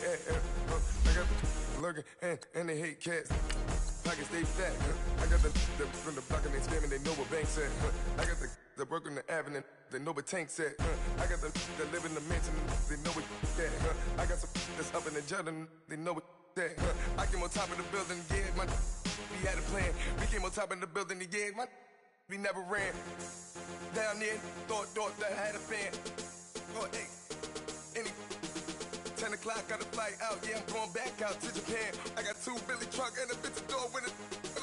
I got the lurking and they hate cats. Pockets stay fat. I got the from the block and they scamming, they know what banks at. I got the work on the avenue, they know what tanks at. I got the that live in the mansion, they know what that. I got some that's up in the Jordan, they know what that. I came on top of the building, yeah, my we had a plan. We came on top of the building, yeah, my we never ran. Down there, thought that I had a fan. Oh, hey, any 10 o'clock, got a flight out, yeah, I'm going back out to Japan. I got 2 Billy truck and a bitch door with a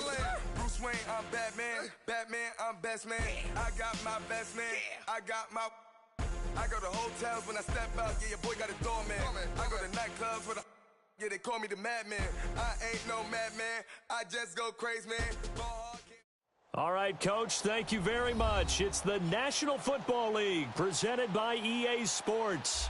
land. Bruce Wayne, I'm Batman. Batman, I'm best man. I got my best man. I go to hotels when I step out, yeah, your boy got a doorman. I go to nightclubs with a, yeah, they call me the madman. I ain't no madman, I just go crazy, man. All right, Coach, thank you very much. It's the National Football League presented by EA Sports.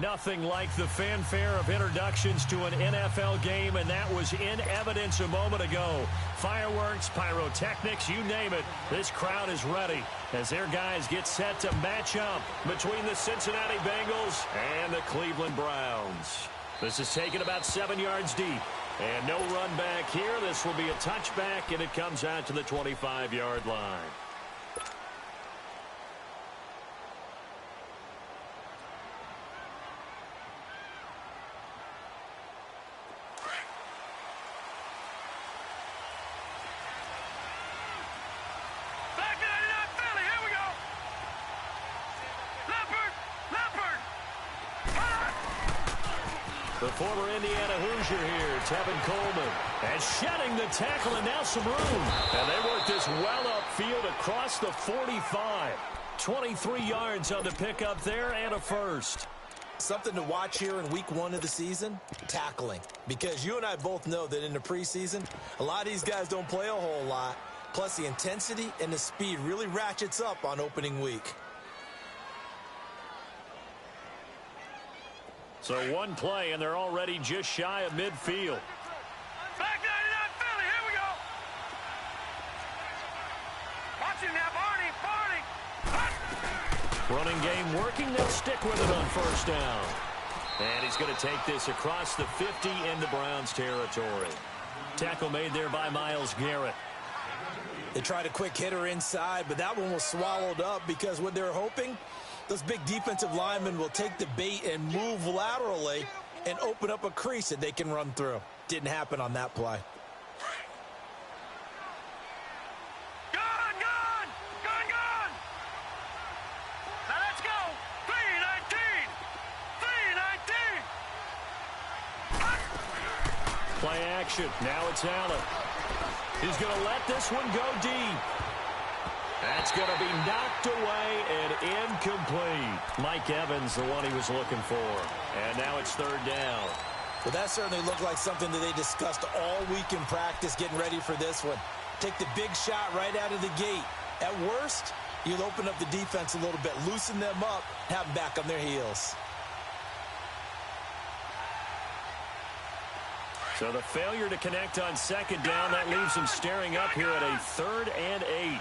Nothing like the fanfare of introductions to an NFL game, and that was in evidence a moment ago. Fireworks, pyrotechnics, you name it. This crowd is ready as their guys get set to match up between the Cincinnati Bengals and the Cleveland Browns. This is taken about 7 yards deep. And no run back here. This will be a touchback, and it comes out to the 25-yard line. The former Indiana Hoosier here, Tevin Coleman, and shedding the tackle, and now some room. And they work this well upfield across the 45. 23 yards on the pickup there and a first. Something to watch here in week 1 of the season, tackling. Because you and I both know that in the preseason, a lot of these guys don't play a whole lot. Plus the intensity and the speed really ratchets up on opening week. So one play, and they're already just shy of midfield. Back 99 Philly, here we go. Watch it now, Barney. Running game working, they'll stick with it on first down. And he's going to take this across the 50 into Browns territory. Tackle made there by Myles Garrett. They tried a quick hitter inside, but that one was swallowed up because what they're hoping, those big defensive linemen will take the bait and move laterally and open up a crease that they can run through. Didn't happen on that play. Gone! Now let's go! 319! 319! Play action. Now it's Allen. He's going to let this one go deep. That's going to be knocked away and incomplete. Mike Evans, the one he was looking for. And now it's third down. Well, that certainly looked like something that they discussed all week in practice getting ready for this one. Take the big shot right out of the gate. At worst, you'll open up the defense a little bit, loosen them up, have them back on their heels. So the failure to connect on second down, that leaves them staring up here at a 3rd and 8.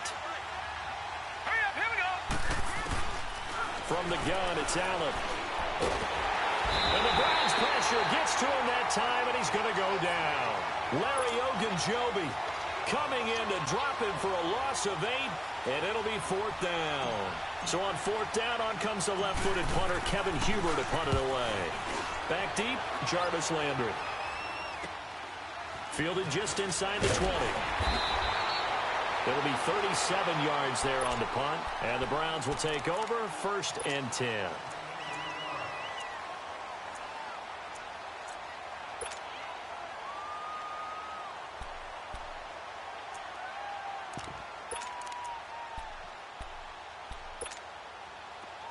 From the gun, it's Allen. And the Browns pressure gets to him that time, and he's going to go down. Larry Ogunjobi coming in to drop him for a loss of 8, and it'll be 4th down. So on 4th down, on comes the left-footed punter, Kevin Huber, to punt it away. Back deep, Jarvis Landry. Fielded just inside the 20. It'll be 37 yards there on the punt, and the Browns will take over 1st and 10.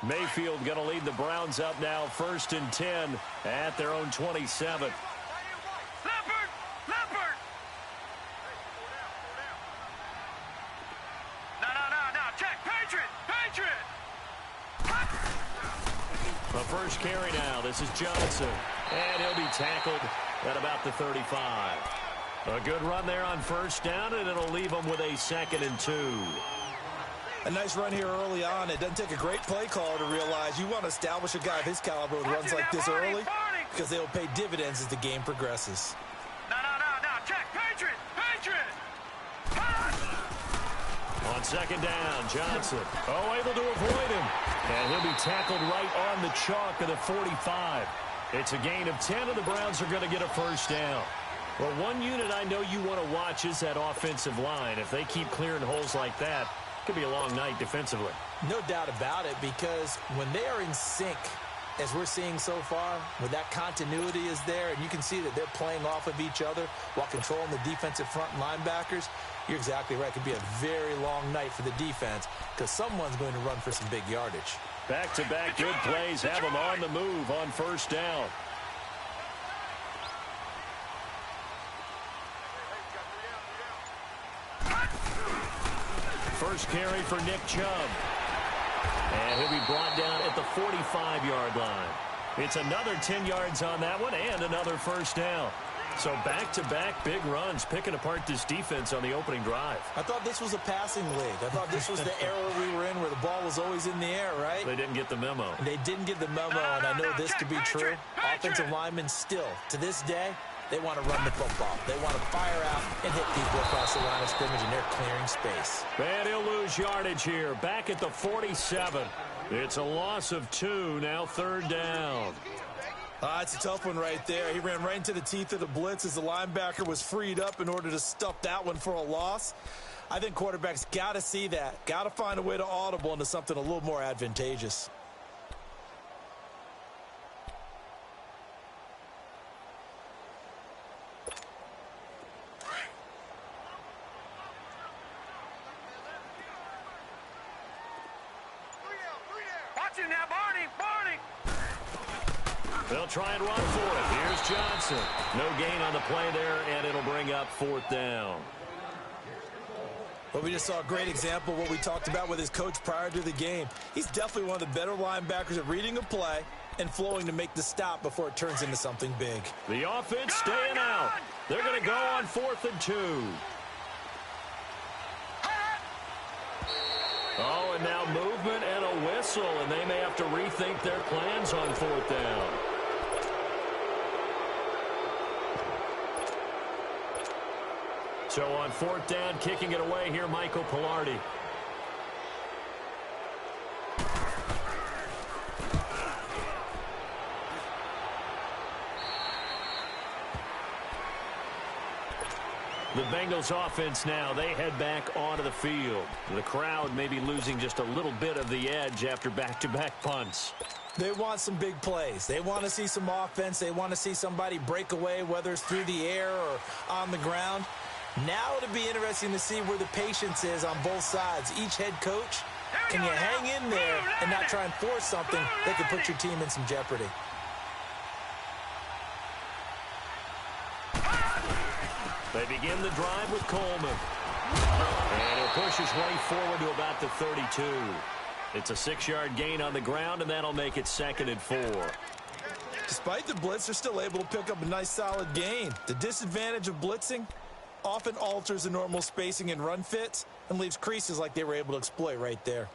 Mayfield going to lead the Browns up now 1st and 10 at their own 27. First carry now. This is Johnson. And he'll be tackled at about the 35. A good run there on first down, and it'll leave him with a 2nd and 2. A nice run here early on. It doesn't take a great play caller to realize you want to establish a guy of his caliber with runs like this early. because they will pay dividends as the game progresses. No. Check. Patriot. On second down, Johnson. Able to avoid him. And he'll be tackled right on the chalk of the 45. It's a gain of 10, and the Browns are going to get a first down. Well, one unit I know you want to watch is that offensive line. If they keep clearing holes like that, it could be a long night defensively. No doubt about it, because when they are in sync, as we're seeing so far, when that continuity is there, and you can see that they're playing off of each other while controlling the defensive front linebackers, you're exactly right. It could be a very long night for the defense because someone's going to run for some big yardage. Back-to-back good plays have them on the move on first down. First carry for Nick Chubb. And he'll be brought down at the 45-yard line. It's another 10 yards on that one and another first down. So back-to-back big runs picking apart this defense on the opening drive. I thought this was a passing league. I thought this was the era we were in where the ball was always in the air, right? They didn't get the memo. They didn't get the memo, and I know this to be true. Offensive linemen still, to this day, they want to run the football. They want to fire out and hit people across the line of scrimmage, and they're clearing space. And he'll lose yardage here. Back at the 47. It's a loss of 2, now third down. It's a tough one right there. He ran right into the teeth of the blitz as the linebacker was freed up in order to stuff that one for a loss. I think quarterbacks got to see that. Got to find a way to audible into something a little more advantageous. Watch it now, Barney. They'll try and run for it. Here's Johnson. No gain on the play there, and it'll bring up fourth down. Well, we just saw a great example of what we talked about with his coach prior to the game. He's definitely one of the better linebackers at reading a play and flowing to make the stop before it turns into something big. The offense staying out. They're going to go on 4th and 2. Oh, and now movement and a whistle, and they may have to rethink their plans on 4th down. So on 4th down, kicking it away here, Michael Pilardi. The Bengals offense now, they head back onto the field. The crowd may be losing just a little bit of the edge after back-to-back punts. They want some big plays. They want to see some offense. They want to see somebody break away, whether it's through the air or on the ground. Now it'll be interesting to see where the patience is on both sides. Each head coach, can you hang in there and not try and force something that could put your team in some jeopardy? They begin the drive with Coleman. And he'll push his way forward to about the 32. It's a 6-yard gain on the ground, and that'll make it 2nd and 4. Despite the blitz, they're still able to pick up a nice solid gain. The disadvantage of blitzing often alters the normal spacing and run fits and leaves creases like they were able to exploit right there.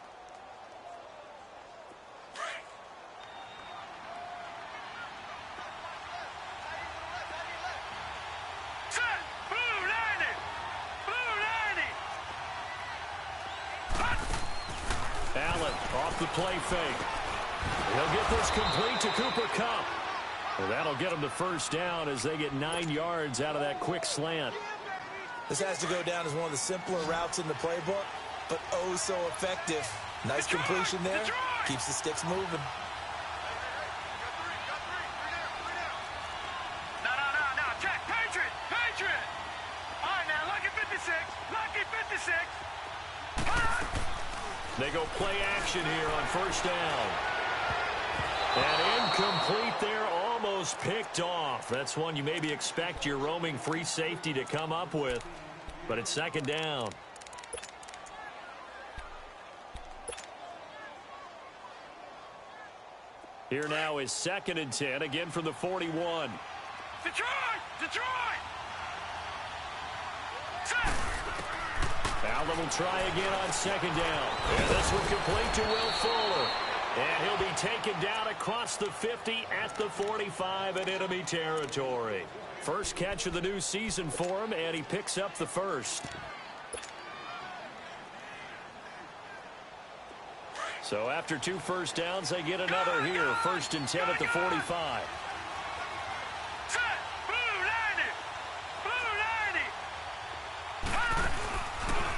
Allen off the play fake. He'll get this complete to Cooper Kupp. Well, that'll get him to first down as they get 9 yards out of that quick slant. This has to go down as one of the simpler routes in the playbook, but oh so effective. Nice completion there. Keeps the sticks moving. No. Check. Patriot. All right, now, lucky 56. They go play action here on first down. And incomplete there, almost picked off. That's one you maybe expect your roaming free safety to come up with. But it's 2nd down. Here now is 2nd and 10, again from the 41. Detroit! Allen will try again on 2nd down. And this one complete to Will Fuller. And he'll be taken down across the 50 at the 45 in enemy territory. First catch of the new season for him, and he picks up the first. So after 2 first downs, they get another here. 1st and 10 at the 45.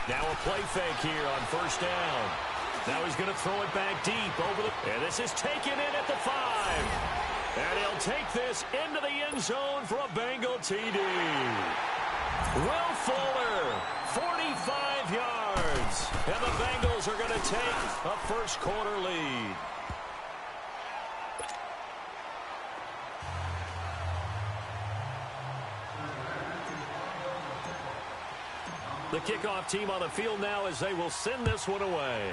Now a play fake here on 1st down. Now he's going to throw it back deep over the... And this is taken in at the 5. And he'll take this into the end zone for a Bengal TD. Will Fuller, 45 yards. And the Bengals are going to take a first quarter lead. The kickoff team on the field now as they will send this one away.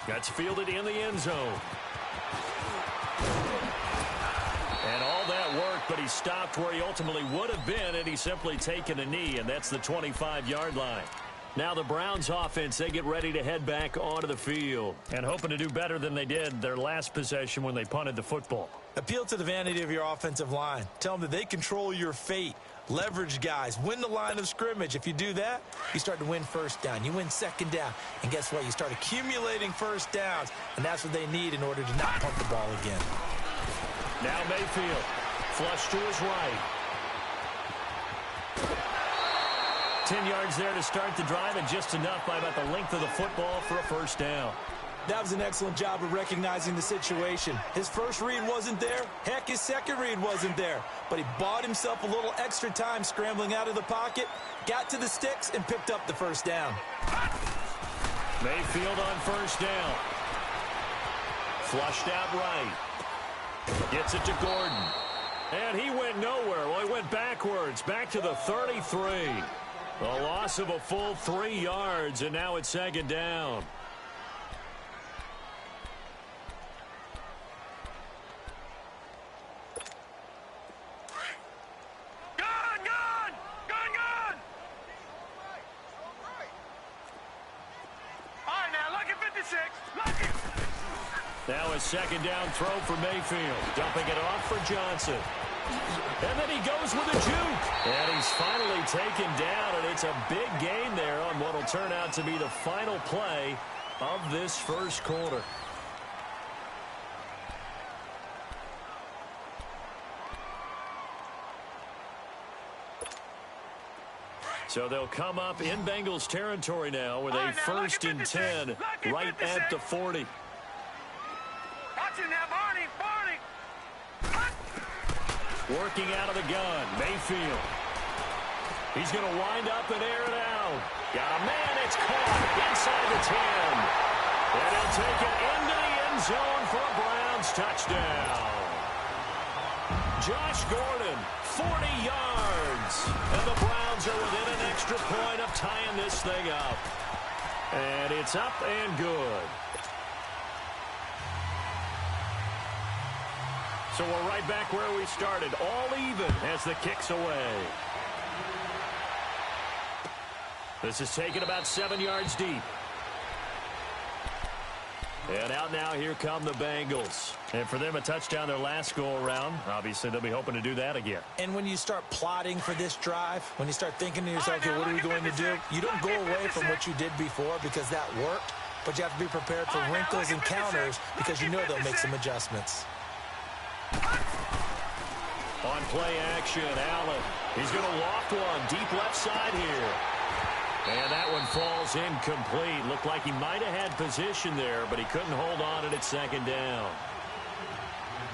That's fielded in the end zone. And all that work, but he stopped where he ultimately would have been, and he's simply taken a knee, and that's the 25-yard line. Now the Browns offense, they get ready to head back onto the field and hoping to do better than they did their last possession when they punted the football. Appeal to the vanity of your offensive line. Tell them that they control your fate. Leverage guys. Win the line of scrimmage. If you do that, you start to win first down. You win second down. And guess what? You start accumulating first downs. And that's what they need in order to not punt the ball again. Now Mayfield. Flush to his right. 10 yards there to start the drive, and just enough by about the length of the football for a first down. That was an excellent job of recognizing the situation. His first read wasn't there. Heck, his second read wasn't there. But he bought himself a little extra time scrambling out of the pocket, got to the sticks, and picked up the first down. Mayfield on first down. Flushed out right. Gets it to Gordon. And he went nowhere. Well, he went backwards, back to the 33. A loss of a full 3 yards, and now it's 2nd down. Now a 2nd down throw for Mayfield. Dumping it off for Johnson. And then he goes with a juke. And he's finally taken down, and it's a big gain there on what will turn out to be the final play of this first quarter. So they'll come up in Bengals territory now with a 1st and 10 right at the 40. Working out of the gun, Mayfield. He's going to wind up and air it out. Got a man, it's caught inside the 10. And he'll take it into the end zone for a Browns touchdown. Josh Gordon, 40 yards. And the Browns are within an extra point of tying this thing up. And it's up and good. So we're right back where we started, all even as the kick's away. This is taken about 7 yards deep. And out now, here come the Bengals. And for them, a touchdown their last go-around. Obviously, they'll be hoping to do that again. And when you start plotting for this drive, when you start thinking to yourself, okay, what are we going to do? You don't go away from what you did before because that worked, but you have to be prepared for wrinkles and counters because you know they'll make some adjustments. On play action, Allen. He's going to loft one deep left side here. And that one falls incomplete. Looked like he might have had position there, but he couldn't hold on it at 2nd down.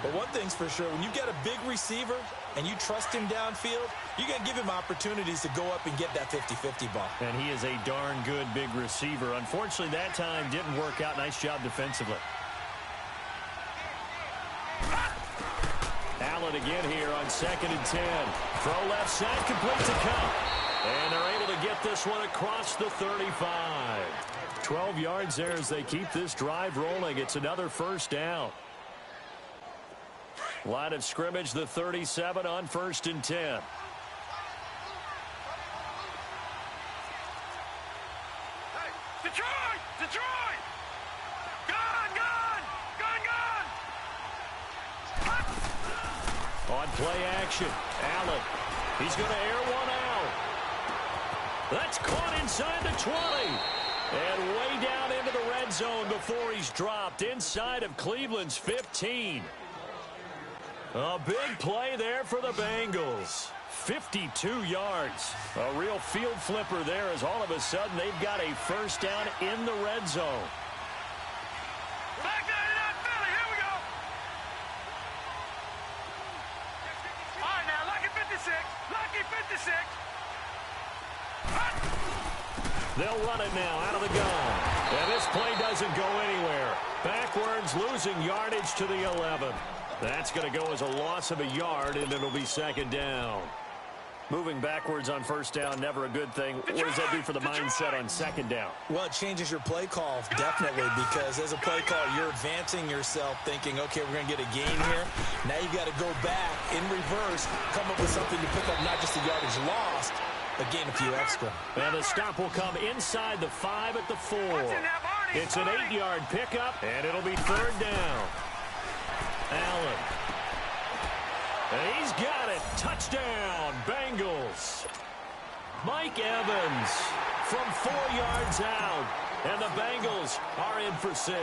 But one thing's for sure, when you've got a big receiver and you trust him downfield, you're going to give him opportunities to go up and get that 50-50 ball. And he is a darn good big receiver. Unfortunately, that time didn't work out. Nice job defensively. Allen again here on 2nd and 10. Throw left side, complete to Cup. And they're able to get this one across the 35. 12 yards there as they keep this drive rolling. It's another first down. Line of scrimmage, the 37 on 1st and 10. Detroit! Detroit! On play action, Allen. He's going to air one out. That's caught inside the 20. And way down into the red zone before he's dropped inside of Cleveland's 15. A big play there for the Bengals. 52 yards. A real field flipper there as all of a sudden they've got a first down in the red zone. Back down in that Philly. Here we go. All right, now, lucky 56. Lucky 56. They'll run it now out of the gun. And this play doesn't go anywhere. Backwards, losing yardage to the 11. That's going to go as a loss of a yard, and it'll be second down. Moving backwards on first down, never a good thing. What does that do for the mindset on second down? Well, it changes your play call, definitely, because as a play call, you're advancing yourself thinking, okay, we're going to get a gain here. Now you've got to go back in reverse, come up with something to pick up not just the yardage lost, but gain a few extra. And the stop will come inside the 5 at the 4. It's an 8-yard pickup, and it'll be third down. Allen. And he's got it. Touchdown, Bengals. Mike Evans from 4 yards out. And the Bengals are in for 6.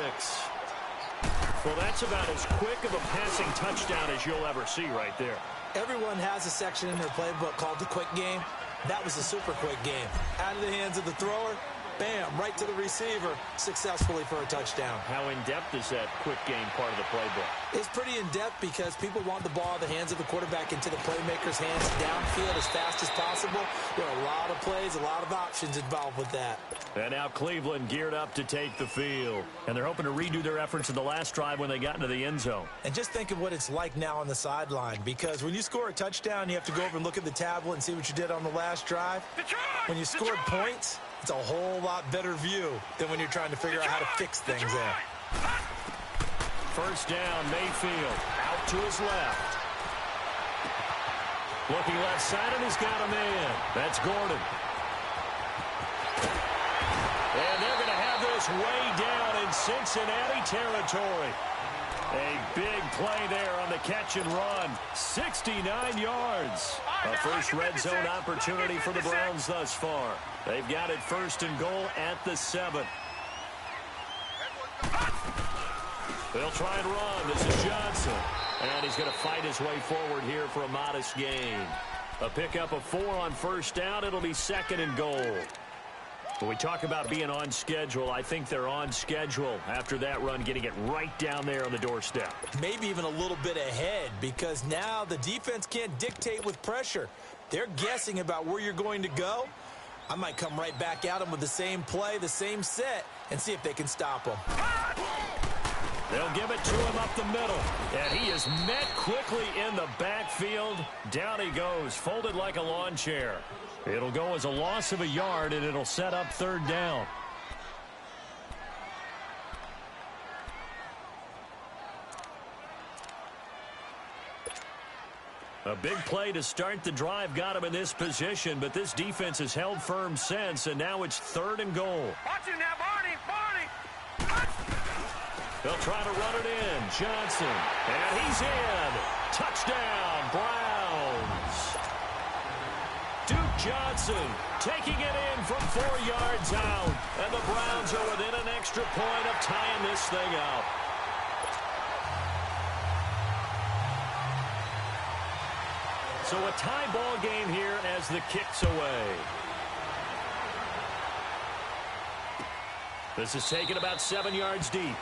Well, that's about as quick of a passing touchdown as you'll ever see right there. Everyone has a section in their playbook called the quick game. That was a super quick game. Out of the hands of the thrower, bam, right to the receiver, successfully for a touchdown. How in-depth is that quick game part of the playbook? It's pretty in-depth because people want the ball in the hands of the quarterback into the playmaker's hands downfield as fast as possible. There are a lot of plays, a lot of options involved with that. And now Cleveland geared up to take the field. And they're hoping to redo their efforts in the last drive when they got into the end zone. And just think of what it's like now on the sideline, because when you score a touchdown, you have to go over and look at the tablet and see what you did on the last drive. When you scored points, it's a whole lot better view than when you're trying to figure out how to fix things there. First down, Mayfield out to his left. Looking left side, and he's got a man. That's Gordon. And they're going to have this way down in Cincinnati territory. A big play there on the catch and run. 69 yards. A first red zone opportunity for the Browns thus far. They've got it first and goal at the 7. They'll try and run. This is Johnson. And he's going to fight his way forward here for a modest gain. A pickup of 4 on first down. It'll be second and goal. When we talk about being on schedule, I think they're on schedule after that run, getting it right down there on the doorstep. Maybe even a little bit ahead, because now the defense can't dictate with pressure. They're guessing about where you're going to go. I might come right back at them with the same play, the same set, and see if they can stop them. They'll give it to him up the middle. And he is met quickly in the backfield. Down he goes, folded like a lawn chair. It'll go as a loss of a yard, and it'll set up third down. A big play to start the drive got him in this position, but this defense has held firm since, and now it's third and goal. Watch him now, Barney. They'll try to run it in. Johnson, and he's in. Touchdown, Browns. Duke Johnson taking it in from 4 yards out, and the Browns are within an extra point of tying this thing up. So a tie ball game here as the kick's away. This is taken about 7 yards deep.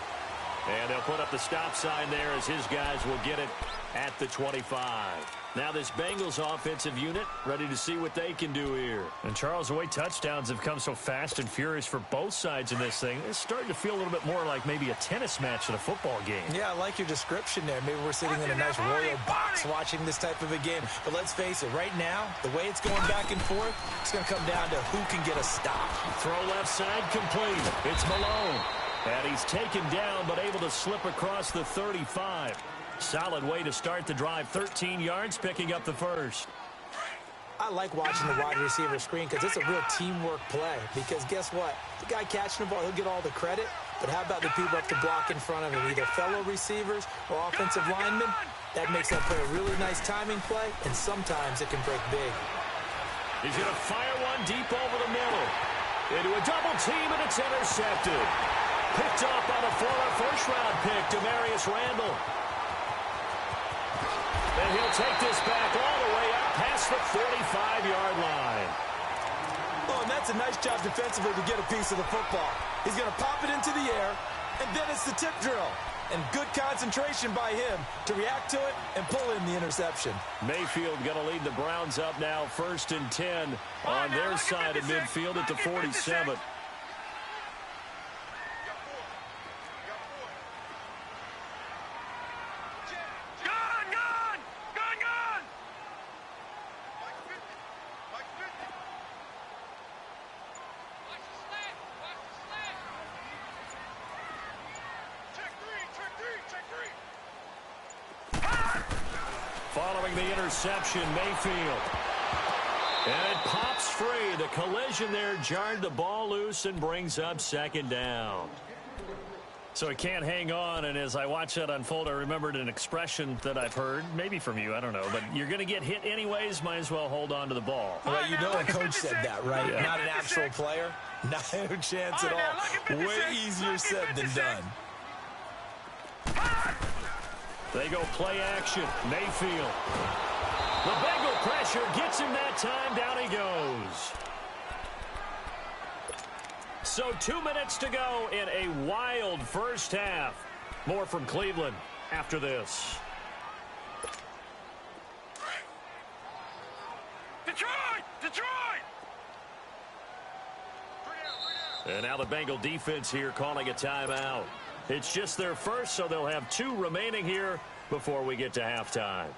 And they'll put up the stop sign there as his guys will get it at the 25. Now this Bengals offensive unit ready to see what they can do here. And Charles, the way touchdowns have come so fast and furious for both sides in this thing, it's starting to feel a little bit more like maybe a tennis match than a football game. Yeah, I like your description there. Maybe we're sitting in a nice royal box watching this type of a game. But let's face it, right now, the way it's going back and forth, it's going to come down to who can get a stop. Throw left side complete. It's Malone. And he's taken down but able to slip across the 35. Solid way to start the drive. 13 yards, picking up the first. I like watching the wide receiver screen because it's a real teamwork play. Because guess what? The guy catching the ball, he'll get all the credit. But how about the people up to block in front of him, either fellow receivers or offensive linemen? That makes that play a really nice timing play, and sometimes it can break big. He's going to fire one deep over the middle. Into a double team, and it's intercepted. Picked up on a former first-round pick, Demarius Randall. And he'll take this back all the way up past the 45-yard line. Oh, and that's a nice job defensively to get a piece of the football. He's going to pop it into the air, and then it's the tip drill. And good concentration by him to react to it and pull in the interception. Mayfield going to lead the Browns up now, 1st and 10 on their side of midfield at the 47. Following the interception, Mayfield. And it pops free. The collision there jarred the ball loose and brings up 2nd down. So he can't hang on, and as I watch that unfold, I remembered an expression that I've heard, maybe from you, I don't know, but you're going to get hit anyways, might as well hold on to the ball. Well, you know a coach said that, right? Yeah. Not an actual player. Not a chance at all. Way easier said than done. They go play action. Mayfield. The Bengal pressure gets him that time. Down he goes. So 2 minutes to go in a wild first half. More from Cleveland after this. Detroit! Detroit! And now the Bengal defense here calling a timeout. It's just their first, so they'll have 2 remaining here before we get to halftime.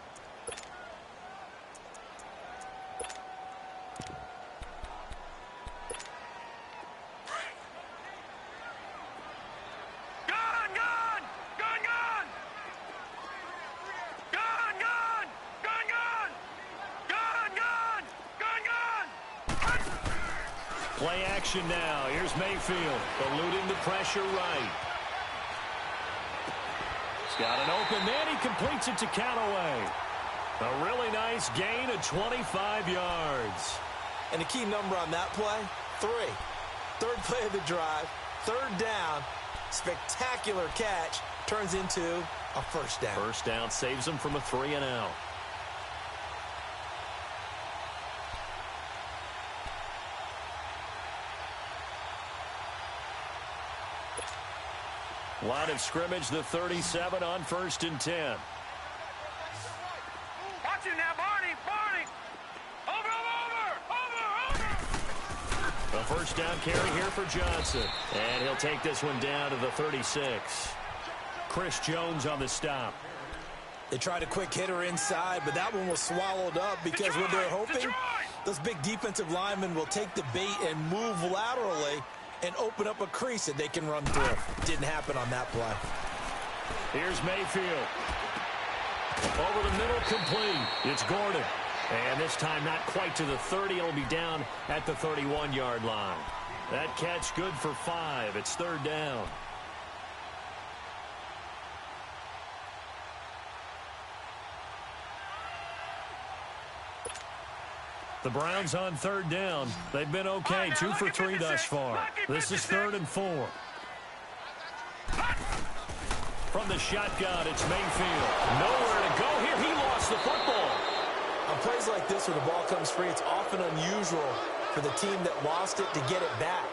Play action now. Here's Mayfield, eluding the pressure right. He's got an open man. He completes it to Callaway. A really nice gain of 25 yards. And the key number on that play, 3. 3rd play of the drive, 3rd down, spectacular catch, turns into a first down. First down saves him from a 3-and-out. Line of scrimmage, the 37 on 1st and 10. Watch him now, Barney! Barney! Over! A first down carry here for Johnson. And he'll take this one down to the 36. Chris Jones on the stop. They tried a quick hitter inside, but that one was swallowed up because what they're hoping, those big defensive linemen will take the bait and move laterally and open up a crease that they can run through. Didn't happen on that play. Here's Mayfield. Over the middle, complete. It's Gordon. And this time not quite to the 30. It'll be down at the 31-yard line. That catch good for 5. It's 3rd down. The Browns on 3rd down. They've been okay, 2 for 3 thus far. This is 3rd and 4. From the shotgun, it's Mayfield. Nowhere to go here. He lost the football. On plays like this where the ball comes free, it's often unusual for the team that lost it to get it back.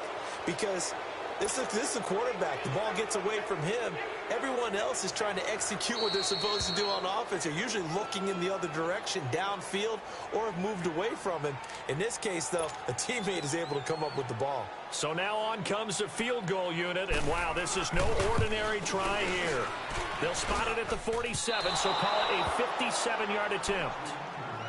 Because this is a quarterback. The ball gets away from him. Everyone else is trying to execute what they're supposed to do on offense. They're usually looking in the other direction, downfield, or have moved away from him. In this case, though, a teammate is able to come up with the ball. So now on comes the field goal unit, and wow, this is no ordinary try here. They'll spot it at the 47, so call it a 57-yard attempt.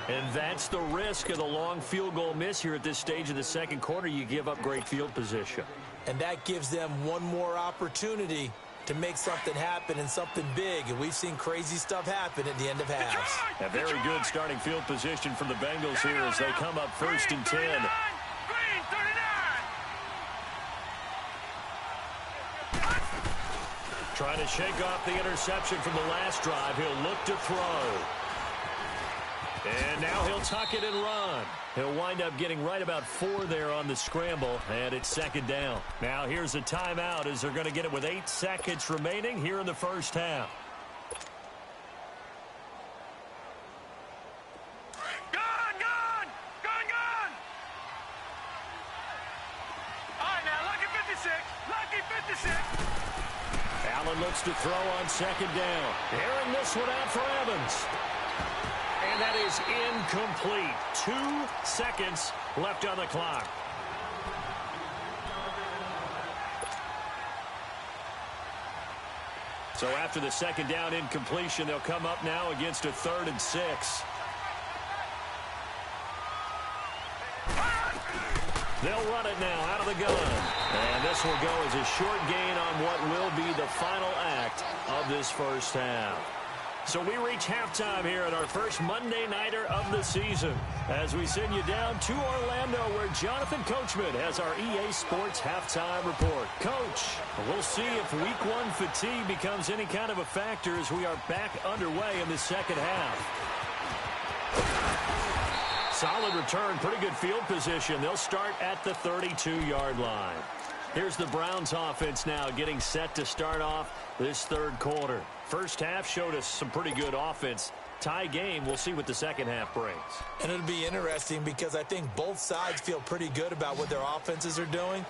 And that's the risk of the long field goal miss here at this stage of the 2nd quarter. You give up great field position. And that gives them one more opportunity to make something happen and something big. And we've seen crazy stuff happen at the end of halves. A very good starting field position for the Bengals here as they come up 1st and 10. Green 39! Trying to shake off the interception from the last drive. He'll look to throw. And now he'll tuck it and run. He'll wind up getting right about 4 there on the scramble, and it's second down. Now here's a timeout as they're going to get it with 8 seconds remaining here in the first half. Gone, gone! Gone, gone! All right, now, lucky 56. Lucky 56. Allen looks to throw on second down. Airing this one out for Evans. And that is incomplete. 2 seconds left on the clock. So after the second down incompletion, they'll come up now against a 3rd and 6. They'll run it now out of the gun. And this will go as a short gain on what will be the final act of this first half. So we reach halftime here at our first Monday Nighter of the season as we send you down to Orlando where Jonathan Coachman has our EA Sports halftime report. Coach, we'll see if Week 1 fatigue becomes any kind of a factor as we are back underway in the second half. Solid return, pretty good field position. They'll start at the 32-yard line. Here's the Browns offense now getting set to start off this third quarter. First half showed us some pretty good offense. Tie game, we'll see what the second half brings. And it'll be interesting because I think both sides feel pretty good about what their offenses are doing.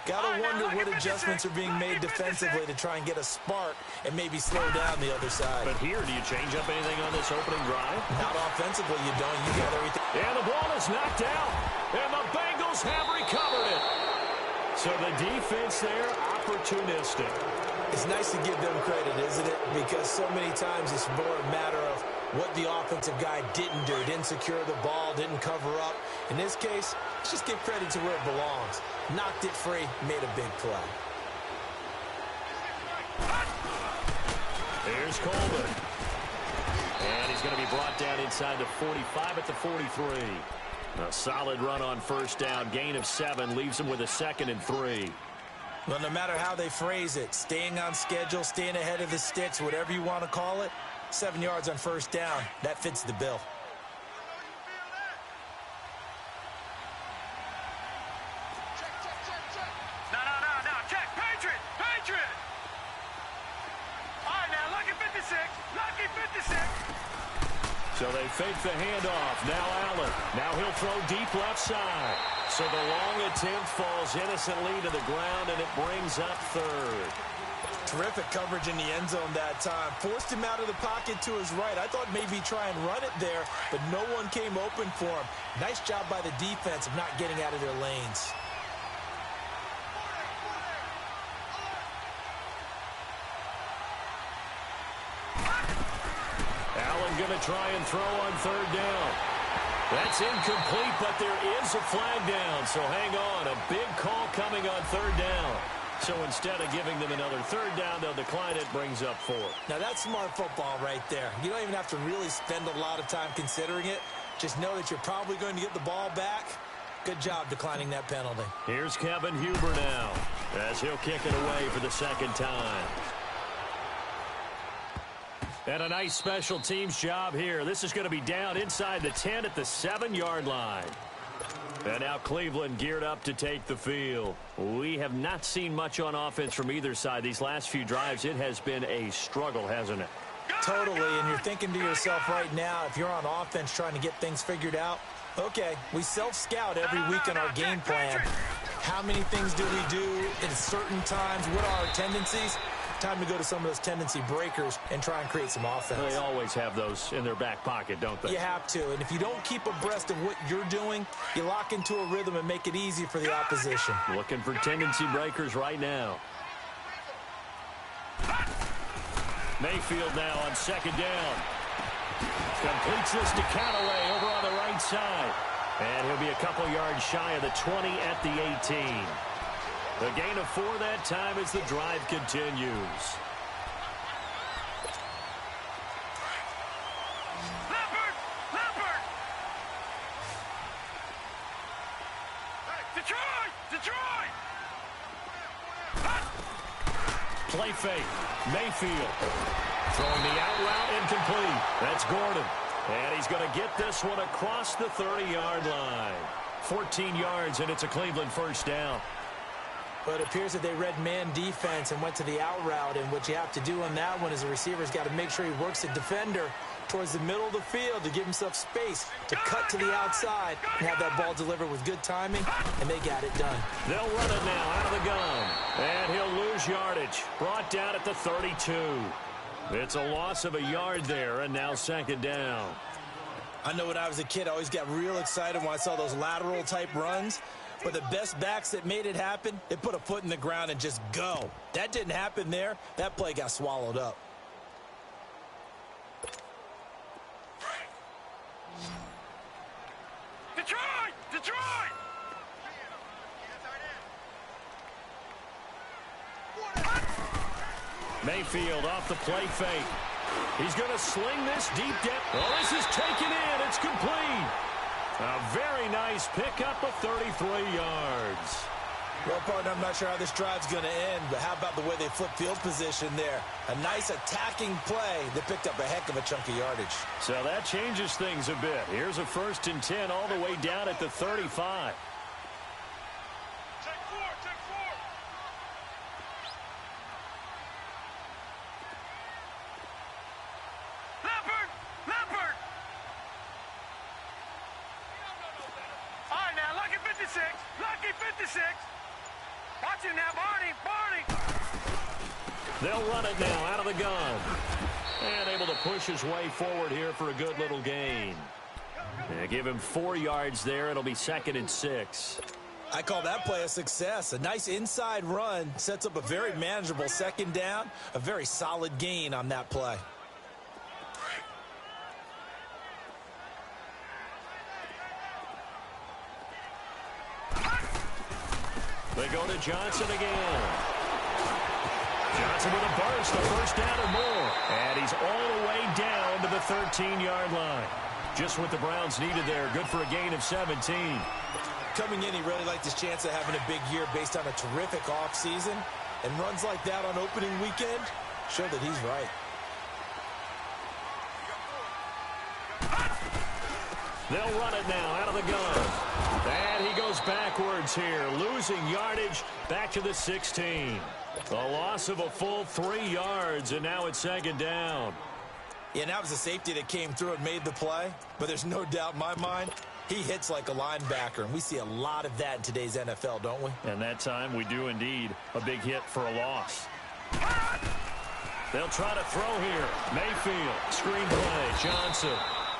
Gotta wonder what adjustments are being made defensively to try and get a spark and maybe slow down the other side. But here, do you change up anything on this opening drive? Not offensively, you don't. You got everything. And the ball is knocked out. And the Bengals have recovered it. So the defense there, opportunistic. It's nice to give them credit, isn't it? Because so many times it's more a matter of what the offensive guy didn't do. Didn't secure the ball, didn't cover up. In this case, let's just give credit to where it belongs. Knocked it free, made a big play. Here's Coleman. And he's going to be brought down inside the 45 at the 43. A solid run on first down. Gain of 7 leaves him with a 2nd and 3. Well, no matter how they phrase it, staying on schedule, staying ahead of the sticks, whatever you want to call it, 7 yards on first down, that fits the bill. No, check, Patriot, Patriot! All right, now, lucky 56, lucky 56. So they fake the handoff. Now Allen. Now he'll throw deep left side. So the long attempt falls innocently to the ground, and it brings up 3rd. Terrific coverage in the end zone that time. Forced him out of the pocket to his right. I thought maybe try and run it there, but no one came open for him. Nice job by the defense of not getting out of their lanes. Allen going to try and throw on 3rd down. That's incomplete, but there is a flag down. So hang on. A big call coming on 3rd down. So instead of giving them another 3rd down, they'll decline it. Brings up 4. Now that's smart football right there. You don't even have to really spend a lot of time considering it. Just know that you're probably going to get the ball back. Good job declining that penalty. Here's Kevin Huber now as he'll kick it away for the 2nd time. And a nice special teams job here. This is going to be down inside the 10 at the 7-yard line. And now Cleveland geared up to take the field. We have not seen much on offense from either side. These last few drives, it has been a struggle, hasn't it? Totally, and you're thinking to yourself right now, if you're on offense trying to get things figured out, okay, we self-scout every week in our game plan. How many things do we do at certain times? What are our tendencies? Time to go to some of those tendency breakers and try and create some offense. They always have those in their back pocket, don't they? You have to, and if you don't keep abreast of what you're doing, you lock into a rhythm and make it easy for the opposition. Looking for tendency breakers right now. Mayfield now on 2nd down. Completes this to Callaway over on the right side. And he'll be a couple yards shy of the 20 at the 18. The gain of 4 that time as the drive continues. Leopard! Detroit! play fake. Mayfield throwing the out route incomplete. That's Gordon. And he's going to get this one across the 30-yard line. 14 yards, and it's a Cleveland first down. But it appears that they read man defense and went to the out route. And what you have to do on that one is the receiver's got to make sure he works the defender towards the middle of the field to give himself space to cut to the outside and have that ball delivered with good timing, and they got it done. They'll run it now out of the gun. And he'll lose yardage. Brought down at the 32. It's a loss of a yard there, and now second down. I know when I was a kid, I always got real excited when I saw those lateral-type runs. But the best backs that made it happen, they put a foot in the ground and just go. That didn't happen there. That play got swallowed up. Detroit! Detroit! Mayfield off the play fake. He's going to sling this deep down. Oh, this is taken in. It's complete. A very nice pickup of 33 yards. Well, partner, I'm not sure how this drive's going to end, but how about the way they flip field position there? A nice attacking play that picked up a heck of a chunk of yardage. So that changes things a bit. Here's a 1st and 10 all the way down at the 35. Check four, check four. Leopard! Leopard! All right, now, lucky 56. Lucky 56. Watch it now, Barney. Barney. They'll run it now out of the gun. And able to push his way forward here for a good little gain. Yeah, give him 4 yards there. It'll be 2nd and 6. I call that play a success. A nice inside run sets up a very manageable second down. A very solid gain on that play. They go to Johnson again. Johnson with a burst, a first down or more. And he's all the way down to the 13-yard line. Just what the Browns needed there. Good for a gain of 17. Coming in, he really liked his chance of having a big year based on a terrific offseason. And runs like that on opening weekend show that he's right. They'll run it now out of the gun. And he goes backwards here, losing yardage back to the 16. A loss of a full 3 yards, and now it's 2nd down. Yeah, and that was a safety that came through and made the play. But there's no doubt in my mind, he hits like a linebacker. And we see a lot of that in today's NFL, don't we? And that time we do indeed. A big hit for a loss. They'll try to throw here. Mayfield, screen play, Johnson.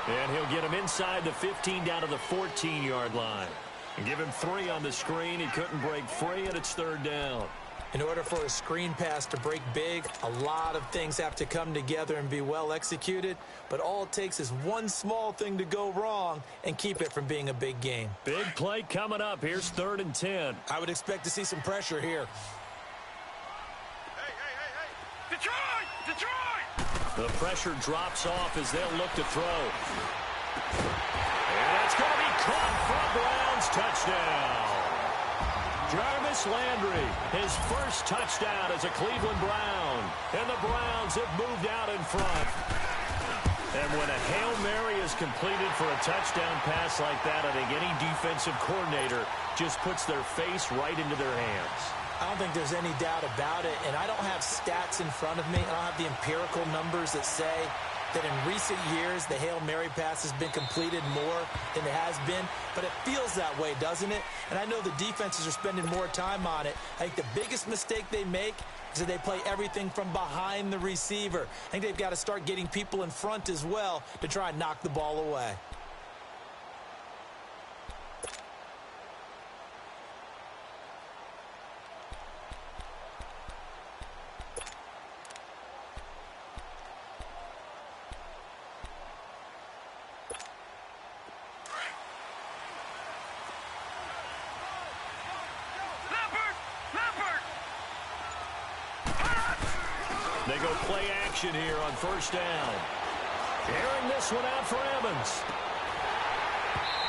And he'll get him inside the 15 down to the 14-yard line. And give him 3 on the screen. He couldn't break free, and it's 3rd down. In order for a screen pass to break big, a lot of things have to come together and be well executed. But all it takes is one small thing to go wrong and keep it from being a big game. Big play coming up. Here's 3rd and 10. I would expect to see some pressure here. Hey! Detroit! Detroit! The pressure drops off as they'll look to throw. And it's going to be caught for a Browns touchdown. Jarvis Landry, his first touchdown as a Cleveland Brown. And the Browns have moved out in front. And when a Hail Mary is completed for a touchdown pass like that, I think any defensive coordinator just puts their face right into their hands. I don't think there's any doubt about it, and I don't have stats in front of me. I don't have the empirical numbers that say that in recent years the Hail Mary pass has been completed more than it has been, but it feels that way, doesn't it? And I know the defenses are spending more time on it. I think the biggest mistake they make is that they play everything from behind the receiver. I think they've got to start getting people in front as well to try and knock the ball away. They go play action here on 1st down. Airing this one out for Evans.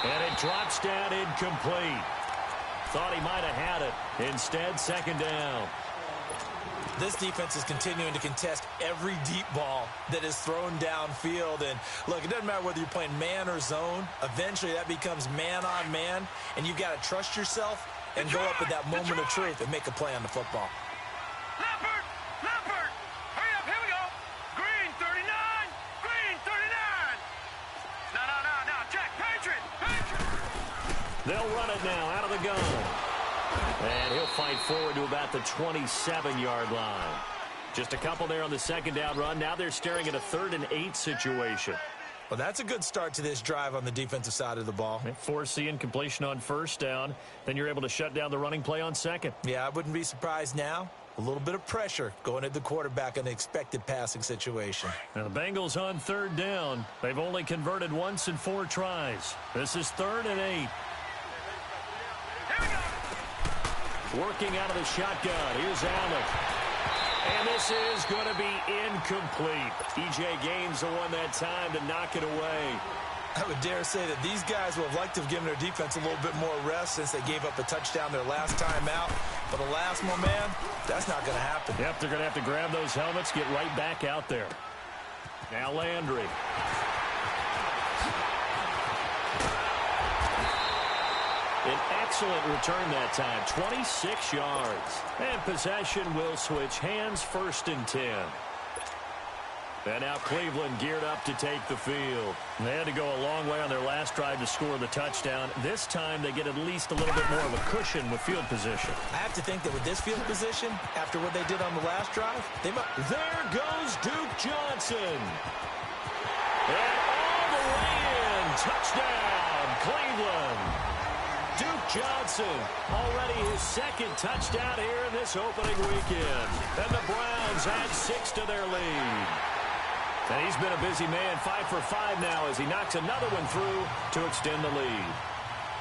And it drops down incomplete. Thought he might have had it. Instead, 2nd down. This defense is continuing to contest every deep ball that is thrown downfield. And, look, it doesn't matter whether you're playing man or zone. Eventually, that becomes man-on-man, and you've got to trust yourself and go up at that moment of truth and make a play on the football. Leopard! Leopard! Hurry up, here we go! Green 39! Green 39! No, check! Patriot! They'll run it now out of the gun. And he'll fight forward to about the 27-yard line. Just a couple there on the second down run. Now they're staring at a 3rd and 8 situation. Well, that's a good start to this drive on the defensive side of the ball. Force the incompletion on first down. Then you're able to shut down the running play on second. Yeah, I wouldn't be surprised now. A little bit of pressure going at the quarterback in an expected passing situation. Now the Bengals on 3rd down. They've only converted once in 4 tries. This is 3rd and 8. Working out of the shotgun. Here's Allen. And this is going to be incomplete. E.J. Gaines the one that time to knock it away. I would dare say that these guys would have liked to have given their defense a little bit more rest since they gave up a touchdown their last time out. But alas, my man, that's not going to happen. Yep, they're going to have to grab those helmets, get right back out there. Now Landry. An excellent return that time, 26 yards. And possession will switch hands, 1st and 10. And now Cleveland geared up to take the field. They had to go a long way on their last drive to score the touchdown. This time they get at least a little bit more of a cushion with field position. I have to think that with this field position, after what they did on the last drive, they might... There goes Duke Johnson. And all the way in. Touchdown, Cleveland. Duke Johnson, already his 2nd touchdown here in this opening weekend. And the Browns add 6 to their lead. And he's been a busy man, 5 for 5 now as he knocks another one through to extend the lead.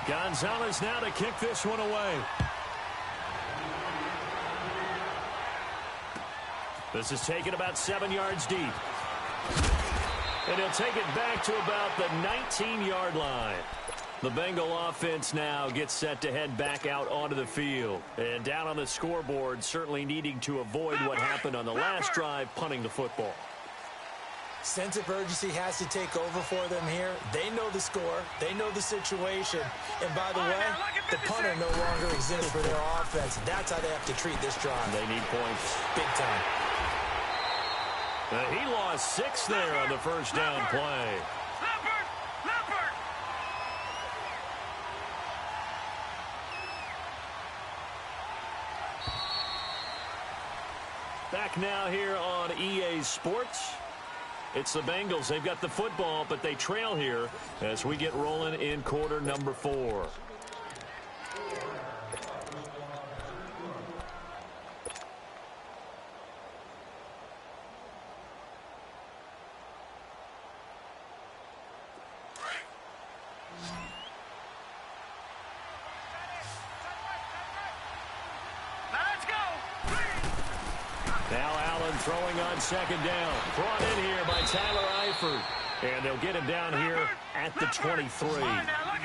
Gonzalez now to kick this one away. This is taken about 7 yards deep. And he'll take it back to about the 19-yard line. The Bengal offense now gets set to head back out onto the field. And down on the scoreboard, certainly needing to avoid what happened on the last drive, punting the football. Sense of urgency has to take over for them here. They know the score. They know the situation. And by the way, the punter no longer exists for their offense. That's how they have to treat this drive. They need points. Big time. He lost 6 there on the first down play. Back now here on EA Sports. It's the Bengals. They've got the football, but they trail here as we get rolling in quarter number 4. Throwing on second down. Brought in here by Tyler Eifert. And they'll get him down here at the 23.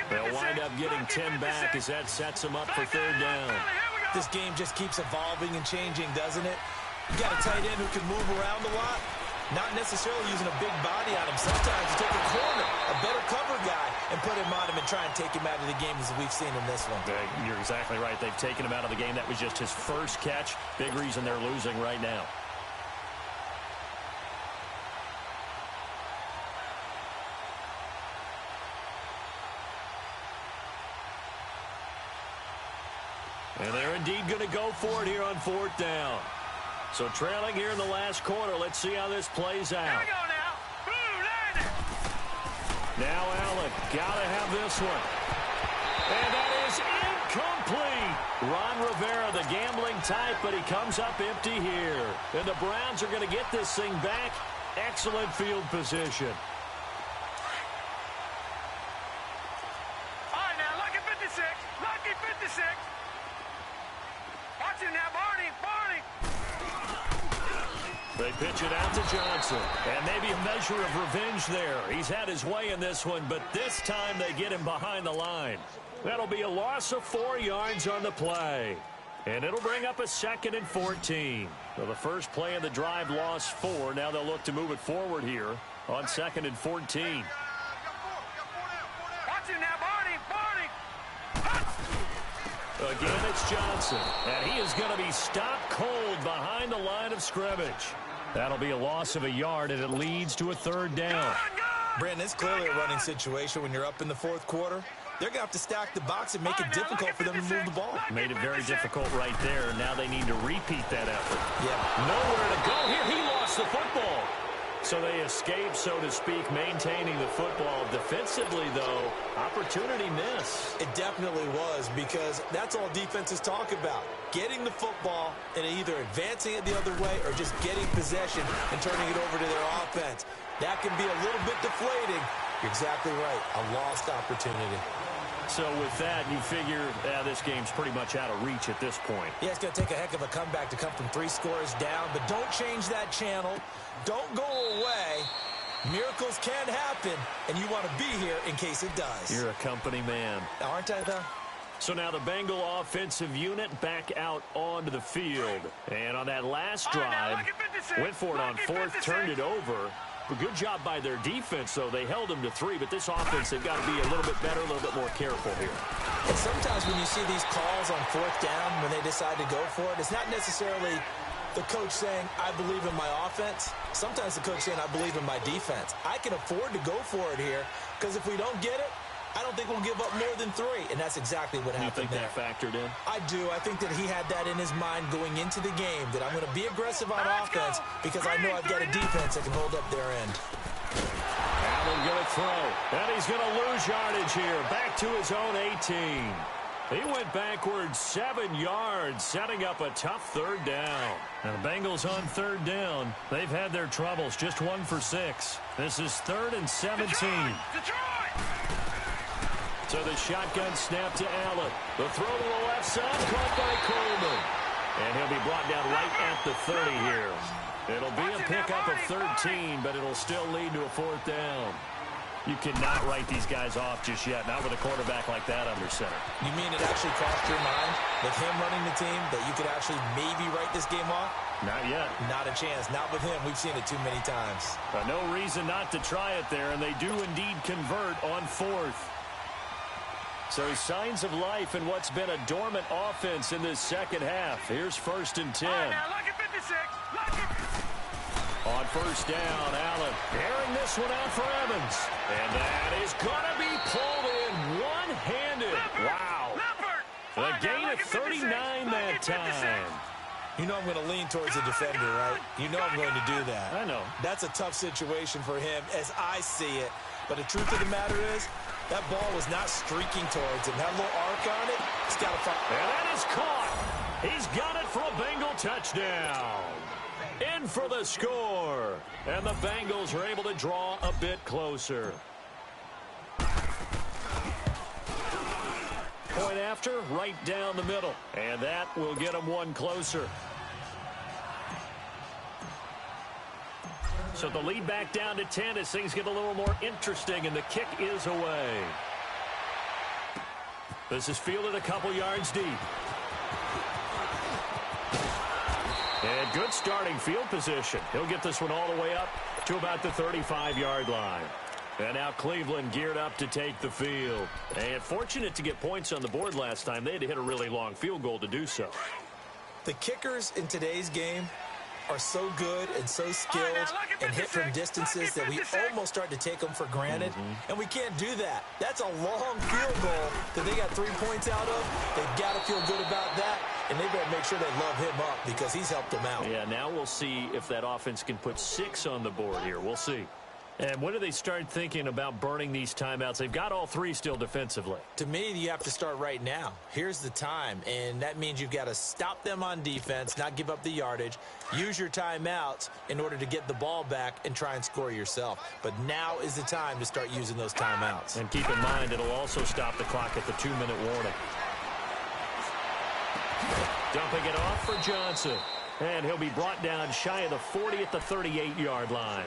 They'll wind up getting 10 back as that sets them up for 3rd down. This game just keeps evolving and changing, doesn't it? You got a tight end who can move around a lot. Not necessarily using a big body on him. Sometimes you take a corner, a better cover guy, and put him on him and try and take him out of the game as we've seen in this one. You're exactly right. They've taken him out of the game. That was just his first catch. Big reason they're losing right now. And they're indeed going to go for it here on 4th down. So trailing here in the last quarter. Let's see how this plays out. Here we go now. Now Allen, got to have this one. And that is incomplete. Ron Rivera, the gambling type, but he comes up empty here. And the Browns are going to get this thing back. Excellent field position. All right, now, lucky 56. Lucky 56. Watch it now, Barney. They pitch it out to Johnson. And maybe a measure of revenge there. He's had his way in this one, but this time they get him behind the line. That'll be a loss of 4 yards on the play. And it'll bring up a 2nd and 14. So the first play of the drive lost 4. Now they'll look to move it forward here on 2nd and 14. Watch it now, Barney. Again, it's Johnson. And he is going to be stopped cold behind the line of scrimmage. That'll be a loss of a yard, and it leads to a 3rd down. Brandon, it's clearly a running situation when you're up in the 4th quarter. They're going to have to stack the box and make it difficult for them to move the ball. Made it very difficult right there. Now they need to repeat that effort. Yeah. Nowhere to go here. He lost the football. So they escape, so to speak, maintaining the football. Defensively, though, opportunity miss. It definitely was, because that's all defenses talk about. Getting the football and either advancing it the other way or just getting possession and turning it over to their offense. That can be a little bit deflating. You're exactly right. A lost opportunity. So with that, you figure this game's pretty much out of reach at this point. Yeah, it's going to take a heck of a comeback to come from 3 scores down, but don't change that channel. Don't go away. Miracles can happen, and you want to be here in case it does. You're a company man. Aren't I, though? So now the Bengal offensive unit back out onto the field. And on that last drive, went for it on 4th, turned it over. A good job by their defense, though. They held them to 3, but this offense, they've got to be a little bit better, a little bit more careful here. And sometimes when you see these calls on 4th down, when they decide to go for it, it's not necessarily the coach saying, I believe in my offense. Sometimes the coach saying, I believe in my defense. I can afford to go for it here, because if we don't get it, I don't think we'll give up more than 3, and that's exactly what happened there. You think that factored in? I do. I think that he had that in his mind going into the game, that I'm going to be aggressive on offense because I know I've got a defense that can hold up their end. Allen going to throw, and he's going to lose yardage here. Back to his own 18. He went backwards 7 yards, setting up a tough 3rd down. Now the Bengals on 3rd down. They've had their troubles, just 1 for 6. This is 3rd and 17. Detroit! So the shotgun snap to Allen. The throw to the left side, caught by Coleman. And he'll be brought down right at the 30 here. It'll be a pickup of 13, but it'll still lead to a 4th down. You cannot write these guys off just yet, not with a quarterback like that under center. You mean it actually crossed your mind, with him running the team, that you could actually maybe write this game off? Not yet. Not a chance. Not with him. We've seen it too many times. But no reason not to try it there, and they do indeed convert on 4th. So signs of life in what's been a dormant offense in this 2nd half. Here's 1st and 10. Now, look at 56. Look at... On 1st down, Allen airing this one out for Evans. And that is going to be pulled in one-handed. Wow. A gain of 39 that time. You know I'm going to lean towards the defender, right? You know I'm going to do that. I know. That's a tough situation for him as I see it. But the truth of the matter is, that ball was not streaking towards him. That little arc on it, he's got to find. And that is caught. He's got it for a Bengal touchdown. In for the score. And the Bengals are able to draw a bit closer. Point after, right down the middle. And that will get them 1 closer. So the lead back down to 10 as things get a little more interesting, and the kick is away. This is fielded a couple yards deep. And good starting field position. He'll get this one all the way up to about the 35-yard line. And now Cleveland geared up to take the field. And fortunate to get points on the board last time. They had to hit a really long field goal to do so. The kickers in today's game are so good and so skilled and hit from distances that we almost start to take them for granted. And we can't do that. That's a long field goal that they got 3 points out of. They've got to feel good about that, and they better make sure they love him up because he's helped them out. Yeah, now we'll see if that offense can put 6 on the board here. We'll see. And when do they start thinking about burning these timeouts? They've got all 3 still defensively. To me, you have to start right now. Here's the time, and that means you've got to stop them on defense, not give up the yardage, use your timeouts in order to get the ball back and try and score yourself. But now is the time to start using those timeouts. And keep in mind, it'll also stop the clock at the 2-minute warning. Dumping it off for Johnson. And he'll be brought down shy of the 40 at the 38-yard line.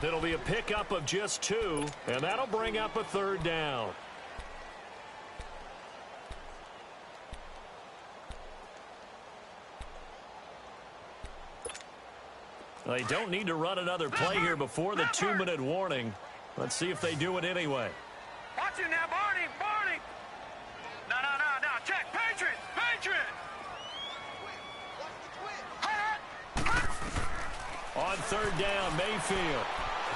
It'll be a pickup of just 2, and that'll bring up a 3rd down. They don't need to run another play here before the 2-minute warning. Let's see if they do it anyway. Watch it now, Barney, Barney. No, check, Patriot. On third down, Mayfield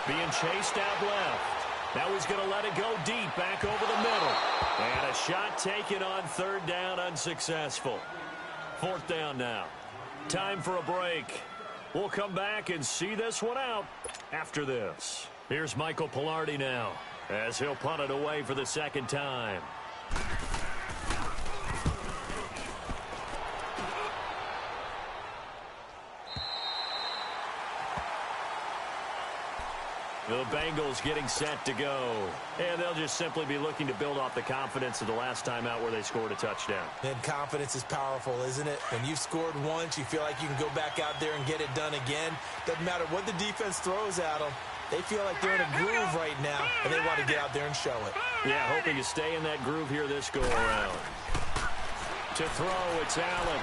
being chased out left. Now he's going to let it go deep, back over the middle. And a shot taken on third down, unsuccessful. Fourth down now. Time for a break. We'll come back and see this one out after this. Here's Michael Pilardi now as he'll punt it away for the second time. The Bengals getting set to go. And they'll just simply be looking to build off the confidence of the last time out where they scored a touchdown. And confidence is powerful, isn't it? When you've scored once, you feel like you can go back out there and get it done again. Doesn't matter what the defense throws at them. They feel like they're in a groove right now, and they want to get out there and show it. Yeah, hoping to stay in that groove here this go-around. To throw, it's Allen.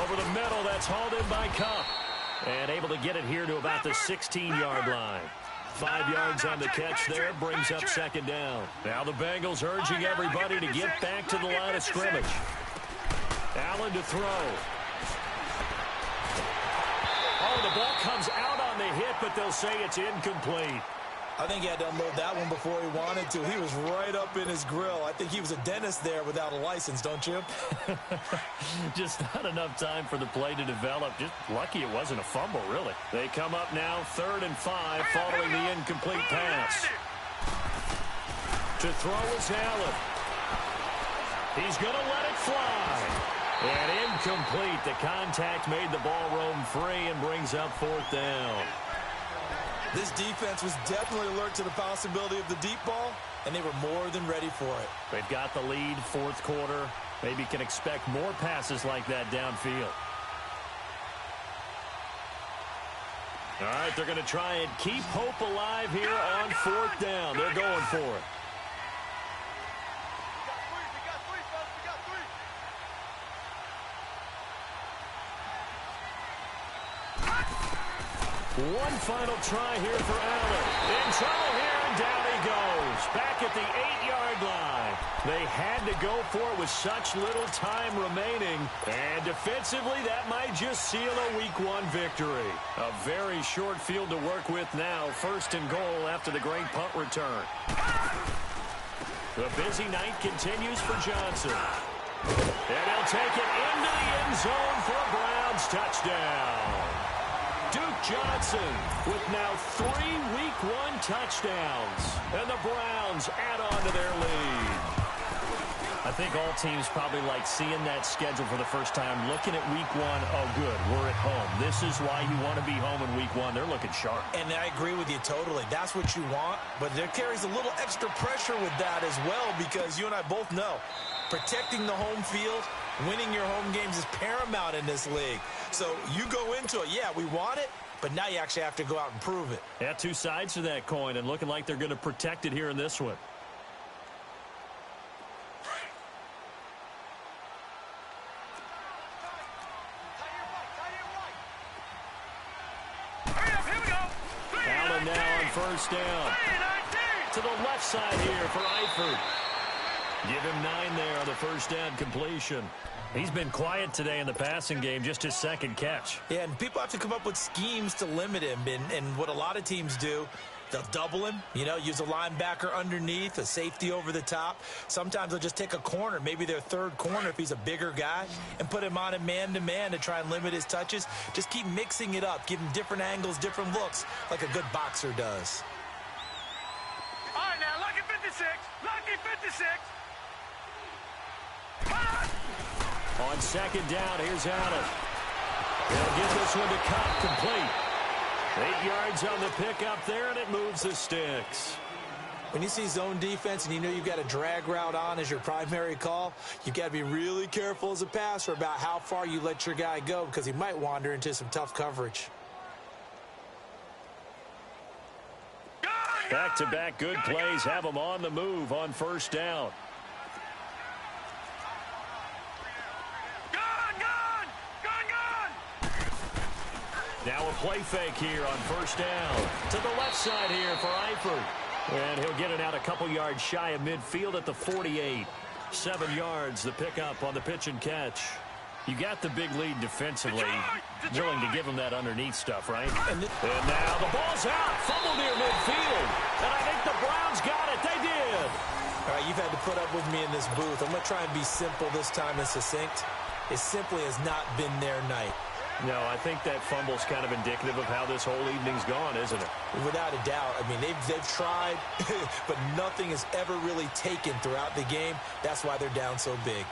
Over the middle, that's hauled in by Cup. And able to get it here to about the 16-yard line. 5 yards on the catch there, brings up second down. Now the Bengals urging everybody to get back to the line of scrimmage. Allen to throw. Oh, the ball comes out on the hit, but they'll say it's incomplete. I think he had to unload that one before he wanted to. He was right up in his grill. I think he was a dentist there without a license, don't you? Just not enough time for the play to develop. Just lucky it wasn't a fumble, really. They come up now 3rd and 5 following the incomplete pass. To throw is Allen. He's going to let it fly. And incomplete. The contact made the ball roam free and brings up 4th down. This defense was definitely alert to the possibility of the deep ball, and they were more than ready for it. They've got the lead, 4th quarter. Maybe can expect more passes like that downfield. All right, they're going to try and keep hope alive here on 4th down. They're going for it. One final try here for Allen. In trouble here, and down he goes. Back at the 8-yard line. They had to go for it with such little time remaining. And defensively, that might just seal a Week 1 victory. A very short field to work with now. 1st and goal after the great punt return. The busy night continues for Johnson. And he'll take it into the end zone for a Browns touchdown. Duke Johnson with now 3 Week 1 touchdowns. And the Browns add on to their lead. I think all teams probably like seeing that schedule for the first time, looking at Week 1, oh good, we're at home. This is why you want to be home in Week 1. They're looking sharp. And I agree with you totally. That's what you want, but there carries a little extra pressure with that as well, because you and I both know protecting the home field, winning your home games is paramount in this league. So you go into it, yeah, we want it, but now you actually have to go out and prove it. Yeah, 2 sides to that coin, and looking like they're going to protect it here in this one. Allen now on 1st down. To the left side here for Eifert. Give him 9 there on the 1st down completion. He's been quiet today in the passing game, just his 2nd catch. Yeah, and people have to come up with schemes to limit him. And what a lot of teams do, they'll double him, use a linebacker underneath, a safety over the top. Sometimes they'll just take a corner, maybe their 3rd corner if he's a bigger guy, and put him on a man-to-man to try and limit his touches. Just keep mixing it up, give him different angles, different looks, like a good boxer does. All right, now, lucky 56. Lucky 56. On 2nd down, here's Allen. They'll get this one to Cup, complete. 8 yards on the pickup there, and it moves the sticks. When you see zone defense and you know you've got a drag route on as your primary call, you've got to be really careful as a passer about how far you let your guy go, because he might wander into some tough coverage. Back-to-back good plays have them on the move on 1st down. Now a play fake here on first down. To the left side here for Eifert. And he'll get it out a couple yards shy of midfield at the 48. 7 yards, the pickup on the pitch and catch. You got the big lead defensively. Willing to give him that underneath stuff, right? And now the ball's out. Fumble near midfield. And I think the Browns got it. They did. All right, you've had to put up with me in this booth. I'm going to try and be simple this time and succinct. It simply has not been their night. No, I think that fumble's kind of indicative of how this whole evening's gone, isn't it? Without a doubt. I mean, they've tried, but nothing is ever really taken throughout the game. That's why they're down so big.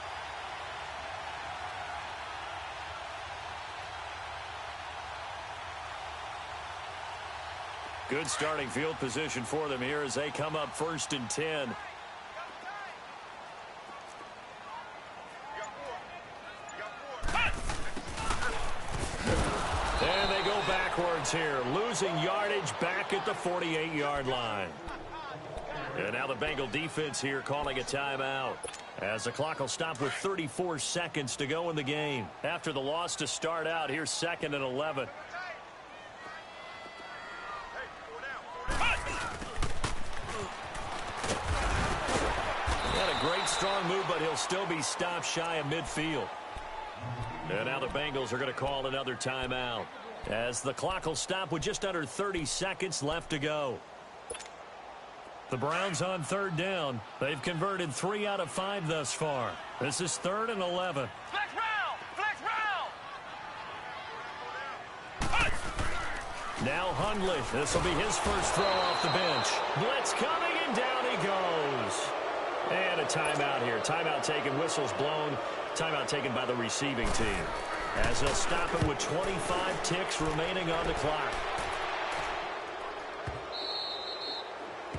Good starting field position for them here as they come up 1st and 10. And they go backwards here, losing yardage back at the 48-yard line. And now the Bengal defense here calling a timeout, as the clock will stop with 34 seconds to go in the game. After the loss to start out, here's 2nd and 11. Great strong move, but he'll still be stopped shy of midfield. And now the Bengals are going to call another timeout, as the clock will stop with just under 30 seconds left to go. The Browns on 3rd down. They've converted 3 out of 5 thus far. This is 3rd and 11. Flex round! Flex round! Now Hundley. This will be his first throw off the bench. Blitz coming, and down he goes. And a timeout here. Timeout taken, whistles blown. Timeout taken by the receiving team, as they'll stop it with 25 ticks remaining on the clock.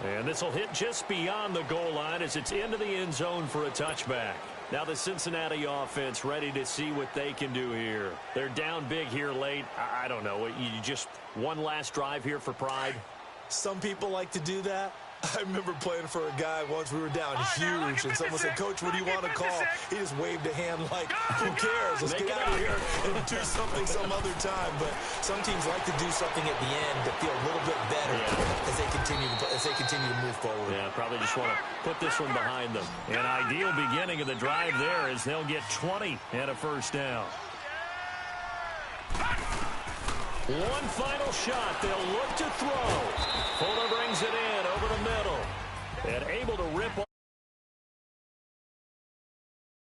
And this will hit just beyond the goal line as it's into the end zone for a touchback. Now the Cincinnati offense ready to see what they can do here. They're down big here late. I don't know. You just one last drive here for pride? Some people like to do that. I remember playing for a guy once. We were down huge, and someone said, "Coach, what do you want to call?" He just waved a hand like, "Who cares? Let's get out of here and do something some other time." But some teams like to do something at the end to feel a little bit better as they continue to move forward. Yeah, probably just want to put this one behind them. An ideal beginning of the drive there, as they'll get 20 and a first down. One final shot. They'll look to throw. Fuller brings it in over the middle and able to rip